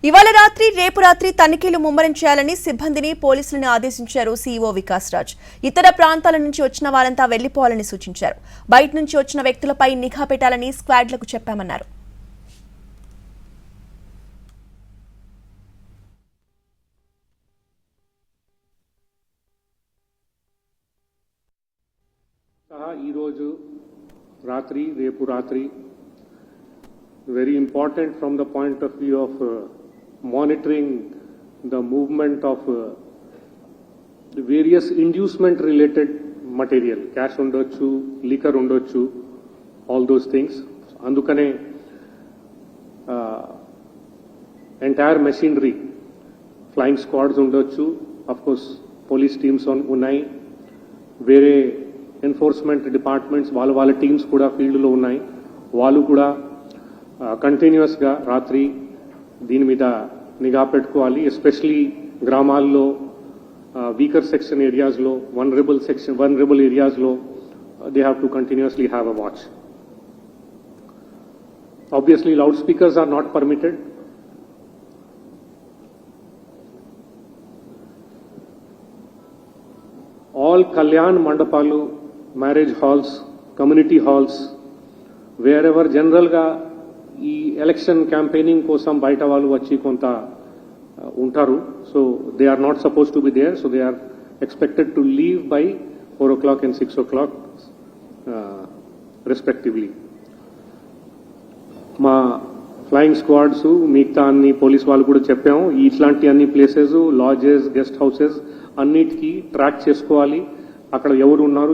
ఇవాళ రాత్రి రేపు రాత్రి తనిఖీలు ముమ్మరం చేయాలని సిబ్బందిని పోలీసులను ఆదేశించారు సీఈఓ వికాస్ రాజ్. ఇతర ప్రాంతాల నుంచి వచ్చిన వారంతా వెళ్లిపోవాలని సూచించారు. బయట నుంచి వచ్చిన వ్యక్తులపై నిఘా పెట్టాలని స్క్వాడ్లకు చెప్పామన్నారు. రేపు రాత్రి very important from the point of view of monitoring the movement of the various inducement related material, cash undochu, liquor undochu, all those things. Andukane entire machinery, flying squads undochu, of course police teams on unnai, వేరే enforcement departments వాళ్ళ teams కూడా ఫీల్డ్లో ఉన్నాయి. వాళ్ళు కూడా కంటిన్యూస్గా రాత్రి దీని మీద నిఘా పెట్టుకోవాలి. ఎస్పెషలీ గ్రామాల్లో వీకర్ సెక్షన్ ఏరియాస్లో వనరబుల్ ఏరియాస్లో they have to continuously have a watch. Obviously loud speakers are not permitted. All Kalyan Mandapalu, marriage halls, community halls, wherever general ga ee election campaigning kosam baita valu vachi konta untaru, so they are not supposed to be there, so they are expected to leave by 4 o'clock and 6 o'clock respectively. Ma flying squads మిగతా అన్ని police వాళ్ళు కూడా చెప్పాము. ఇట్లాంటి అన్ని places, lodges, guest houses అన్నిటికీ track చేసుకోవాలి. అక్కడ ఎవరు ఉన్నారు